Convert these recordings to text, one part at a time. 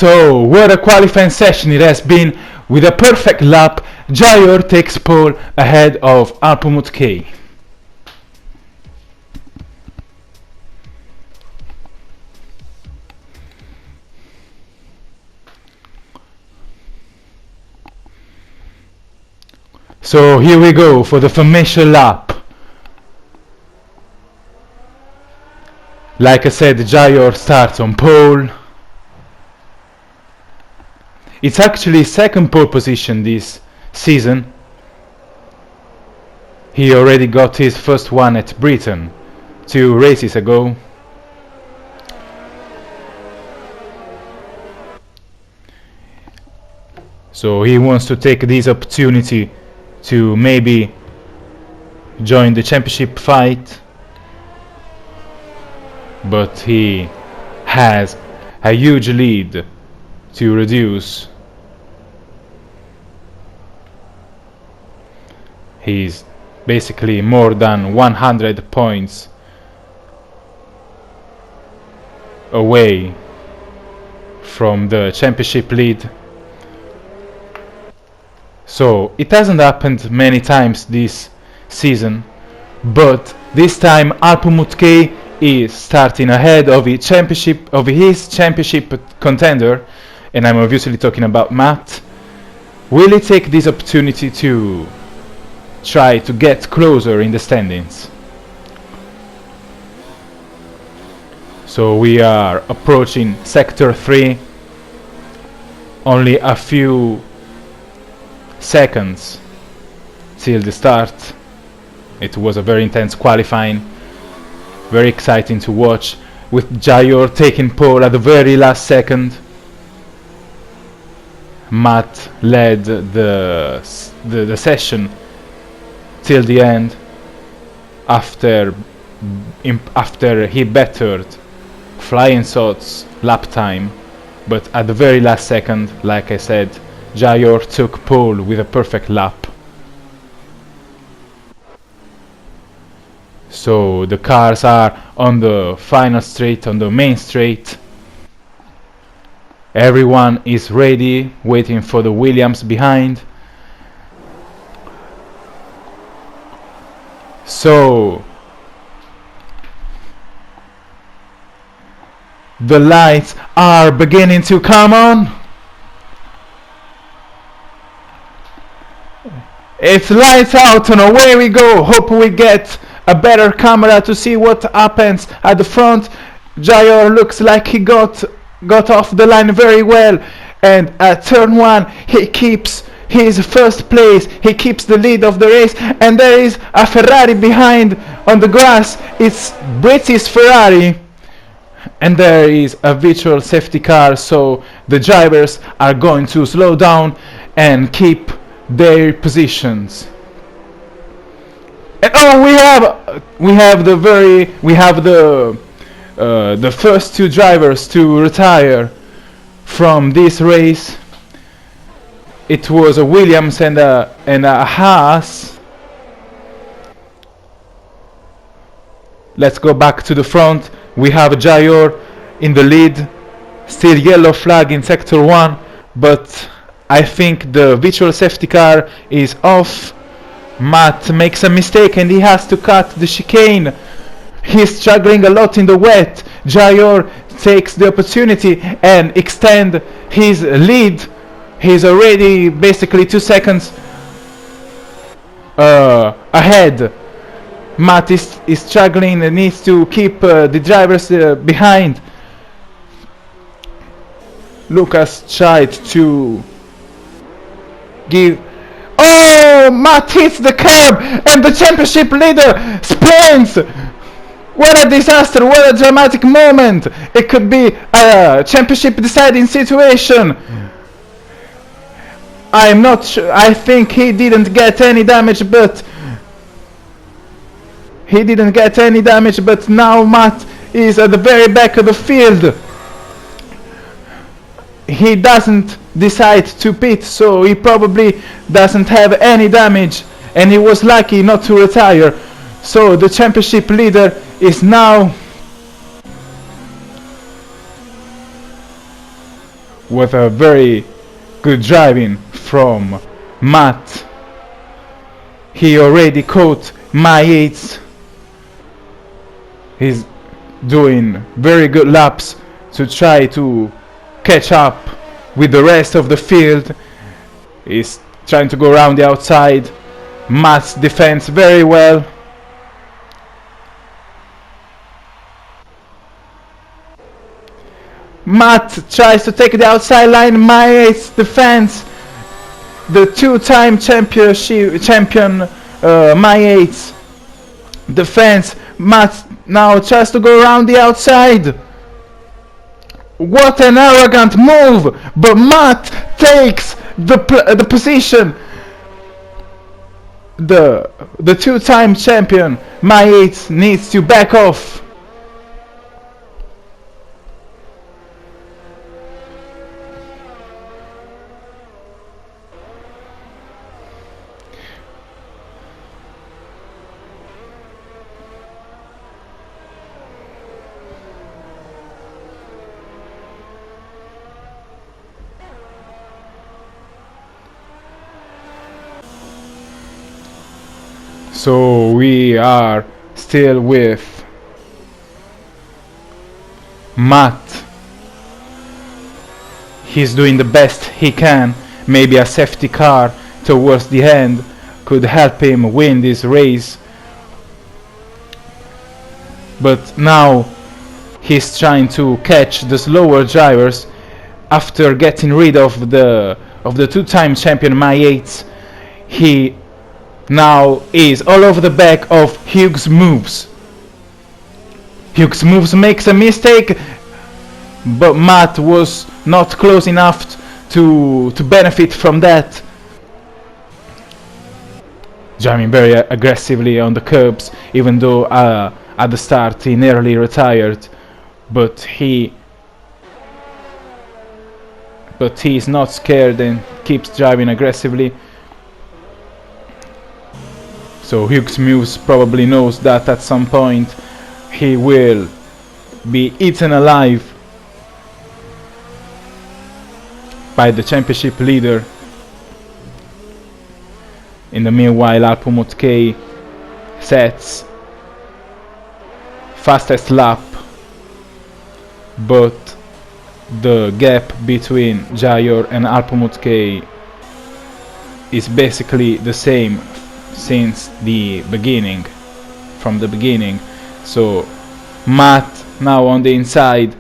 So, what a qualifying session it has been. With a perfect lap, Jayur takes pole ahead of Alpumut-K. So here we go for the formation lap. Like I said, Jayur starts on pole. It's actually second pole position this season. He already got his first one at Britain 2 races ago. So he wants to take this opportunity to maybe join the championship fight, but he has a huge lead to reduce. He's basically more than 100 points away from the championship lead. So it hasn't happened many times this season, but this time Alpumut-K is starting ahead of his championship contender, and I'm obviously talking about Matt. Will he take this opportunity to try to get closer in the standings? So we are approaching sector 3, only a few seconds till the start. It was a very intense qualifying, very exciting to watch, with Jayur taking pole at the very last second. Matt led the session till the end after he bettered Flying Sod's lap time, but at the very last second, like I said, Jayur took pole with a perfect lap. So the cars are on the final straight, on the main straight. Everyone is ready, waiting for the Williams behind. So the lights are beginning to come on. It's lights out and away we go. Hope we get a better camera to see what happens at the front. Jayur looks like he got off the line very well, and at turn 1 he keeps his first place, he keeps the lead of the race, and there is a Ferrari behind on the grass. It's British Ferrari, and there is a virtual safety car, so the drivers are going to slow down and keep their positions. And oh, we have the first 2 drivers to retire from this race. It was a Williams and a Haas. Let's go back to the front. We have Jayur in the lead, still yellow flag in sector 1, but I think the virtual safety car is off. Matt makes a mistake and he has to cut the chicane. He's struggling a lot in the wet. Jayur takes the opportunity and extend his lead. He's already basically 2 seconds ahead. Matt is struggling and needs to keep the drivers behind. Lucas tried to give... Oh! Matt hits the curb and the championship leader sprints! What a disaster, what a dramatic moment! It could be a championship deciding situation. I'm not sure, I think he didn't get any damage, but now Matt is at the very back of the field. He doesn't decide to pit, so he probably doesn't have any damage, and he was lucky not to retire. So the championship leader is now with a very good driving from Matt. He already caught my 8. He's doing very good laps to try to catch up with the rest of the field. He's trying to go around the outside. Matt's defends very well. Matt tries to take the outside line. My 8 defends. The 2-time champion My 8 defense. Matt now tries to go around the outside. What an arrogant move! But Matt takes the position. The 2-time champion My 8 needs to back off. So we are still with Matt. He's doing the best he can. Maybe a safety car towards the end could help him win this race. But now he's trying to catch the slower drivers after getting rid of the 2-time champion My 8. He now is all over the back of Hughes Moves. Hughes Moves makes a mistake, but Matt was not close enough to benefit from that. Driving very aggressively on the curbs, even though at the start he nearly retired, but he's not scared and keeps driving aggressively. So Hughes Moves probably knows that at some point he will be eaten alive by the championship leader. In the meanwhile, Alpomut K sets fastest lap, but the gap between Jayor and Alpomut K is basically the same since the beginning, from the beginning. So Matt now on the inside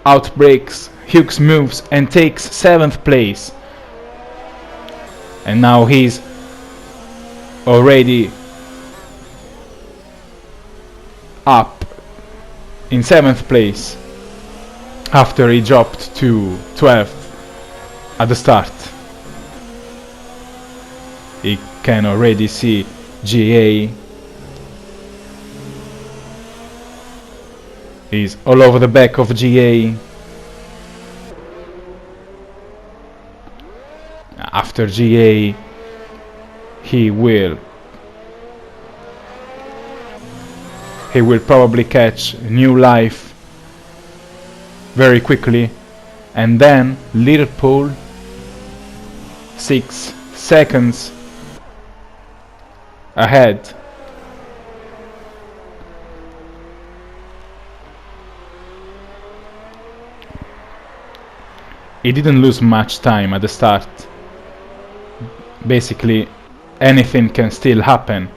outbreaks Hughes Moves and takes 7th place, and now he's already up in 7th place after he dropped to 12th at the start. He can already see GA. He's all over the back of GA. After GA, he will probably catch New Life very quickly, and then Liverpool 6 seconds ahead. He didn't lose much time at the start. Basically anything can still happen,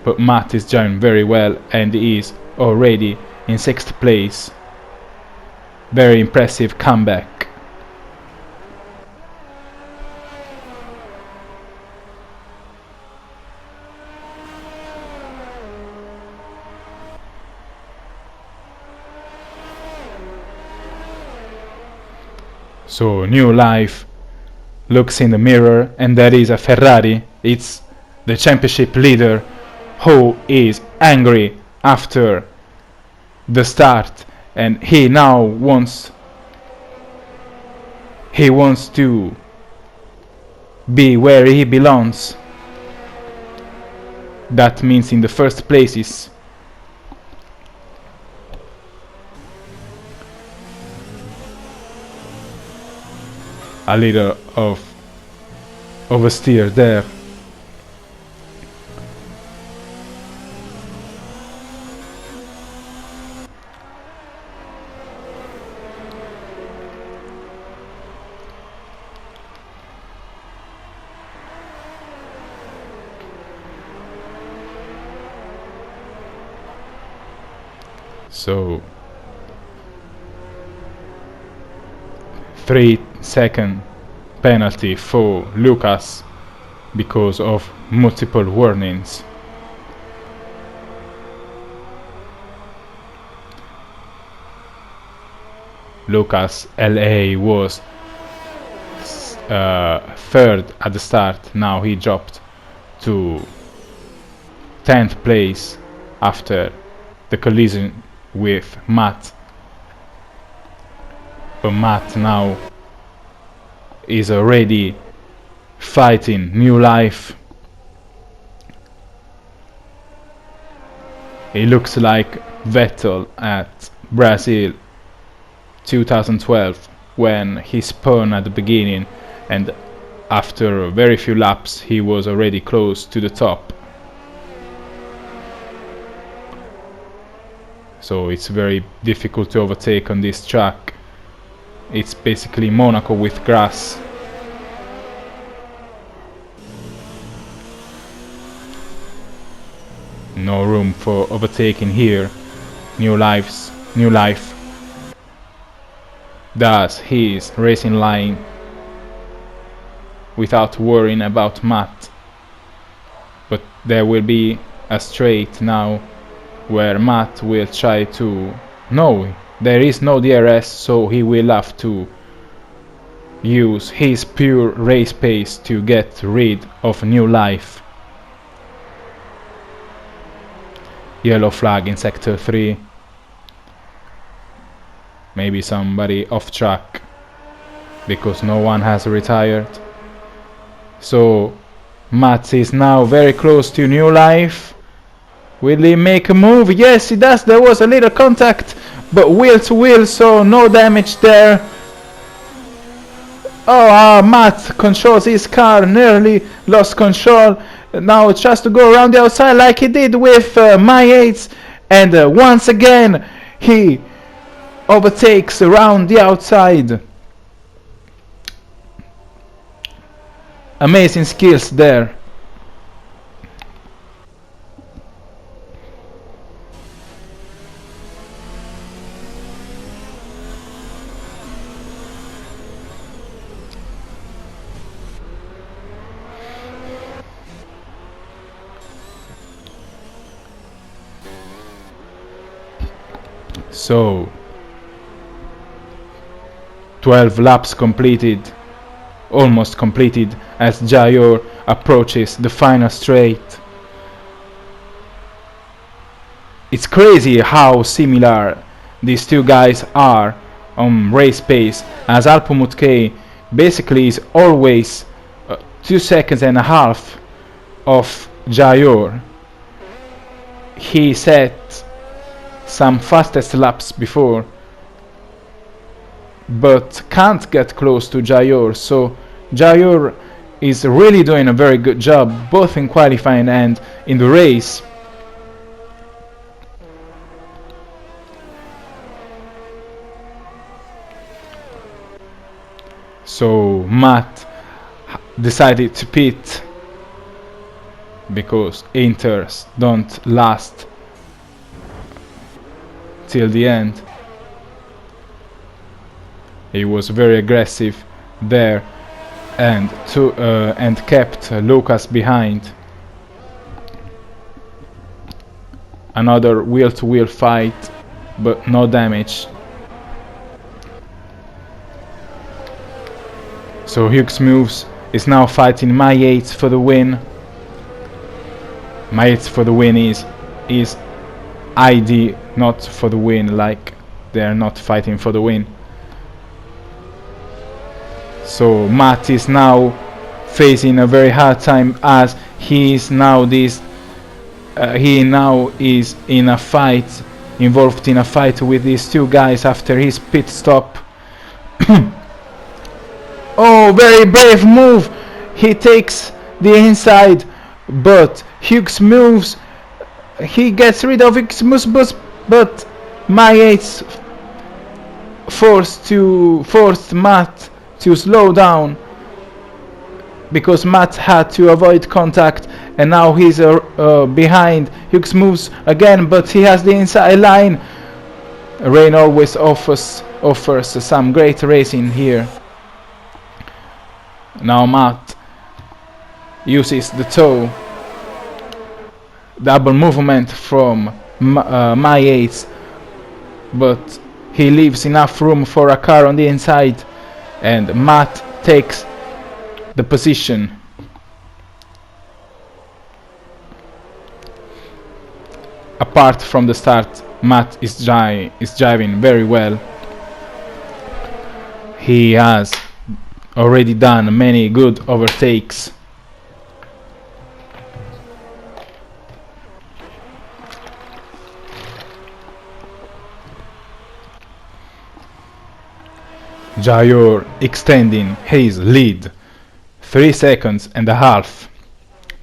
but Matt is driving very well and he is already in 6th place. Very impressive comeback. So New Life looks in the mirror, and there is a Ferrari. It's the championship leader who is angry after the start, and he now wants to be where he belongs. That means in the first places. a little of oversteer there. So 3-second penalty for Lucas because of multiple warnings. Lucas LA was third at the start. Now he dropped to 10th place after the collision with Matt. But Matt now is already fighting new life. He looks like Vettel at Brazil 2012 when he spun at the beginning, and after very few laps he was already close to the top. So it's very difficult to overtake on this track. It's basically Monaco with grass. No room for overtaking here. New life does his racing line without worrying about Matt. But there will be a straight now where Matt will try to... No, there is no DRS, so he will have to use his pure race pace to get rid of new life. Yellow flag in sector 3. Maybe somebody off track because no one has retired. So Matt is now very close to new life. Will he make a move? Yes, he does. There was a little contact, but wheel to wheel, so no damage there. Oh, Matt controls his car, nearly lost control. Now it tries to go around the outside like he did with my 8s, and once again he overtakes around the outside. Amazing skills there. So 12 laps completed, almost completed, as Jayor approaches the final straight. It's crazy how similar these two guys are on race pace, as Alpumutke basically is always 2.5 seconds of Jayor. He set some fastest laps before, but can't get close to Jayor, so Jayor is really doing a very good job both in qualifying and in the race. So Matt decided to pit because Inters don't last till the end. He was very aggressive there and kept Lucas behind. Another wheel-to-wheel fight, but no damage. So Hughes moves is now fighting my 8 for the win. My 8 for the win is ID, not for the win, like they're not fighting for the win. So Matt is now facing a very hard time, as he is now is in a fight, involved in a fight with these two guys after his pit stop. Oh, very brave move. He takes the inside, but Hughes moves. He gets rid of Hughes moves, but my 8's forced Matt to slow down because Matt had to avoid contact, and now he's behind. Hughes moves again, but he has the inside line. Rain always offers some great racing here. Now Matt uses the toe, double movement from my 8's, but he leaves enough room for a car on the inside, and Matt takes the position. Apart from the start, Matt is driving very well. He has already done many good overtakes. Jayor extending his lead, 3 seconds and a half.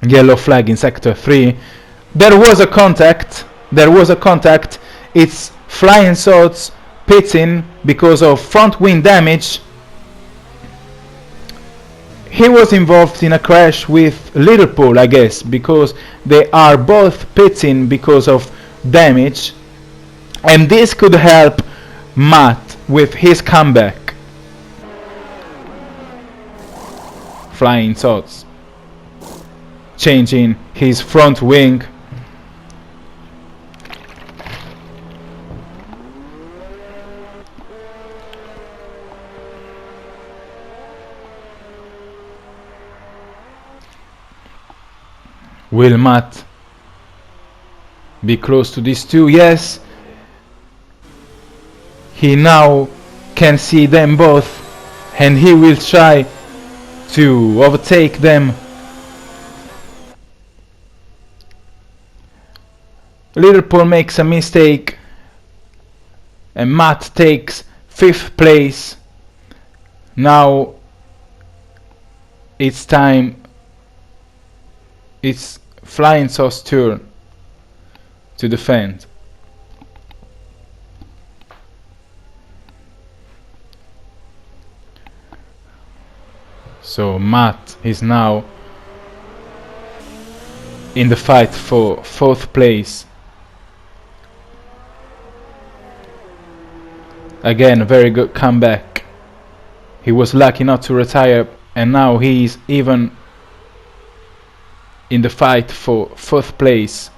Yellow flag in sector 3. There was a contact. It's Flying Sods pitting because of front wing damage. He was involved in a crash with Liverpool, I guess, because they are both pitting because of damage, and this could help Matt with his comeback. Flying Sods changing his front wing. Will Matt be close to these two? Yes. He now can see them both, and he will try to overtake them. Liverpool makes a mistake, and Matt takes 5th place. Now it's time. It's Flying Sauce turn to defend. So Matt is now in the fight for 4th place. Again, a very good comeback. He was lucky not to retire, and now he is even in the fight for 4th place.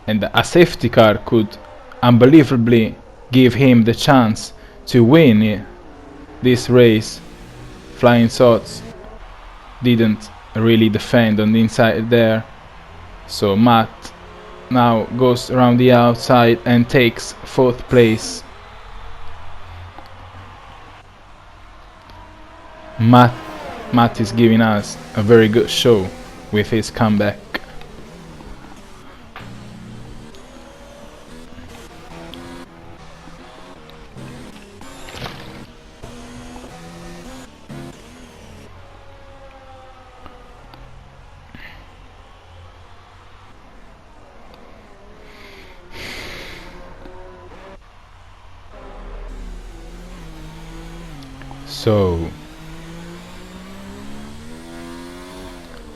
And a safety car could unbelievably give him the chance to win this race. Flying Sods didn't really defend on the inside there, so Matt now goes around the outside and takes 4th place. Matt is giving us a very good show with his comeback. So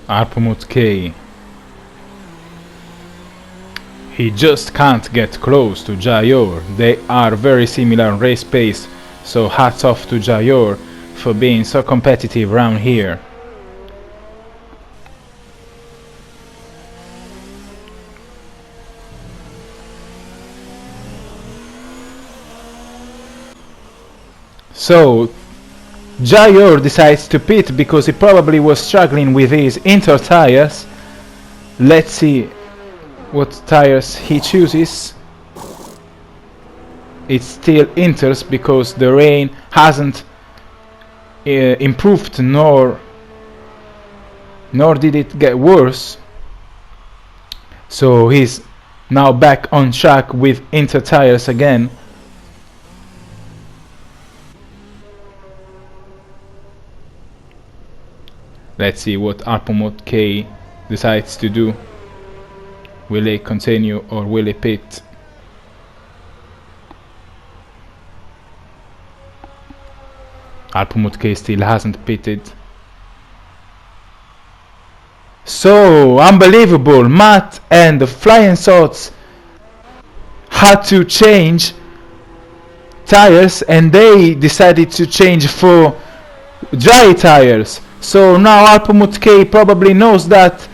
Arpamut K, he just can't get close to Jayor. They are very similar race pace, so hats off to Jayor for being so competitive around here. So Jayor decides to pit because he probably was struggling with his inter tires. Let's see what tires he chooses. It's still inters because the rain hasn't improved, nor did it get worse. So he's now back on track with Inter tires again. Let's see what Alpamot K decides to do. Will he continue or will he pit? Alpamot K still hasn't pitted. So unbelievable, Matt and the Flying Sots had to change tires and they decided to change for dry tires. So now Alpamot K probably knows that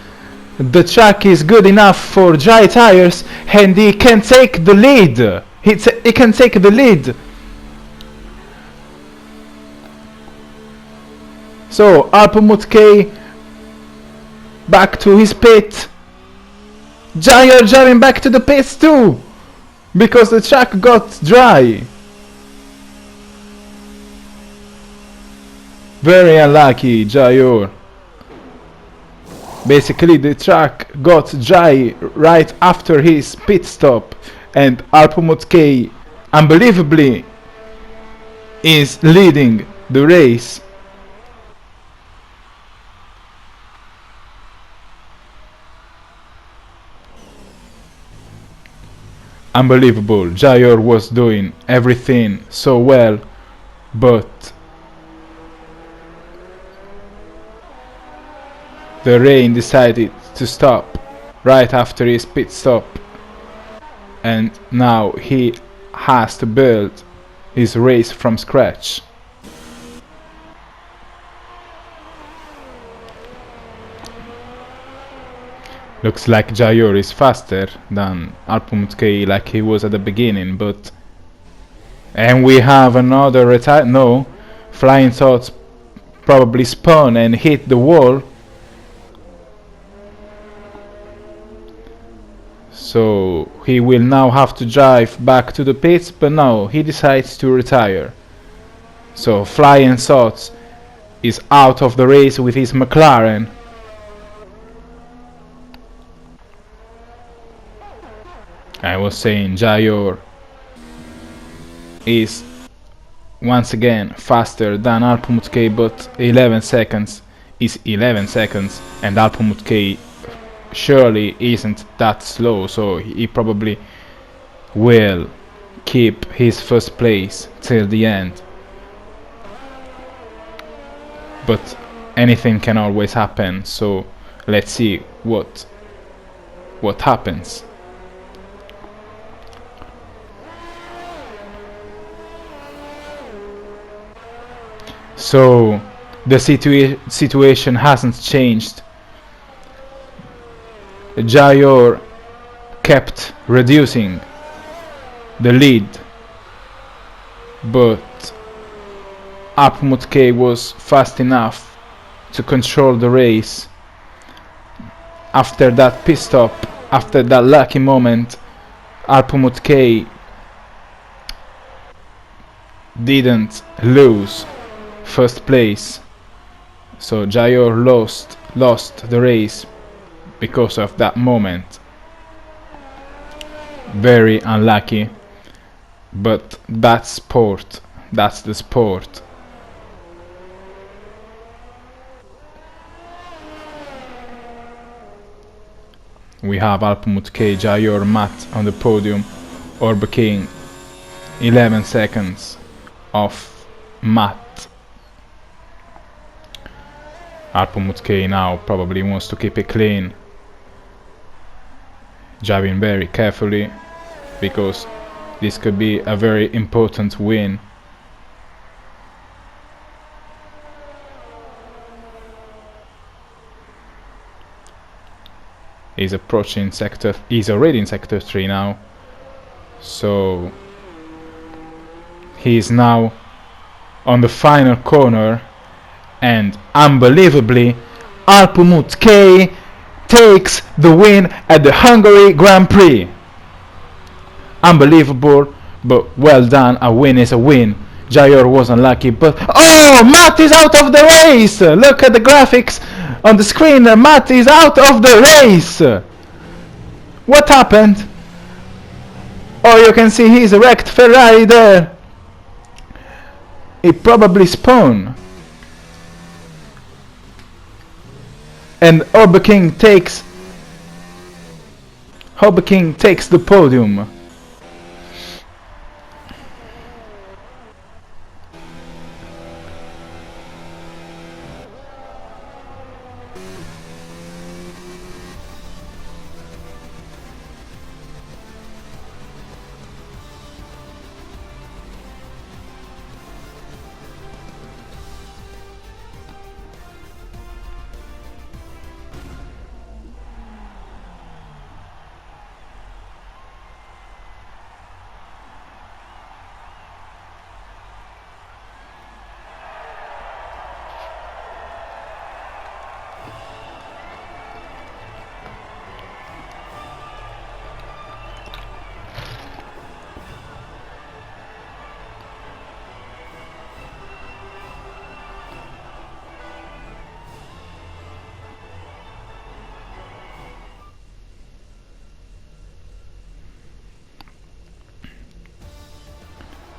the track is good enough for dry tires and he can take the lead. He can take the lead. So Alpamot K back to his pit. Jair driving back to the pits too, because the track got dry. Very unlucky, Jair. Basically the track got dry right after his pit stop, and Alpamot K unbelievably is leading the race. Unbelievable, Jair was doing everything so well, but the rain decided to stop right after his pit stop, and now he has to build his race from scratch. Looks like Jair is faster than Alpamot K like he was at the beginning, but... And we have another retire... No, Flying Sots probably spun and hit the wall. So he will now have to drive back to the pits, but no, he decides to retire. So Flying Sots is out of the race with his McLaren. I was saying Jair is once again faster than Alpamot K, but 11 seconds is 11 seconds, and Alpamot K surely isn't that slow, so he probably will keep his first place till the end. But anything can always happen, so let's see what happens. So the situation hasn't changed. Jair kept reducing the lead, but Alpamot K was fast enough to control the race. After that pit stop, after that lucky moment, Alpamot K didn't lose first place, so Jair lost the race because of that moment. Very unlucky, but that's sport, that's the sport. We have Alpamot K, Jair, Matt on the podium, Orbe King 11 seconds off Matt. Alpamot K now probably wants to keep it clean, driving very carefully, because this could be a very important win. He's approaching sector, he's already in sector 3 now, so he is now on the final corner. And unbelievably, Alpamot K takes the win at the Hungary Grand Prix. Unbelievable, but well done. A win is a win. Jair was unlucky, but oh, Matt is out of the race. Look at the graphics on the screen. Matt is out of the race. What happened? Oh, you can see his wrecked Ferrari there. It probably spun. And King takes the podium.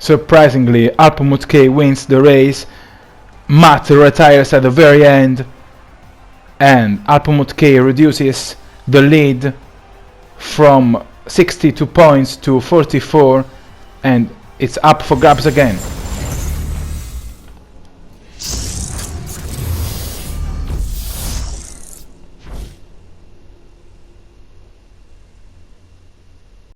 Surprisingly, K wins the race. Matt retires at the very end, and K reduces the lead from 62 points to 44, and it's up for grabs again.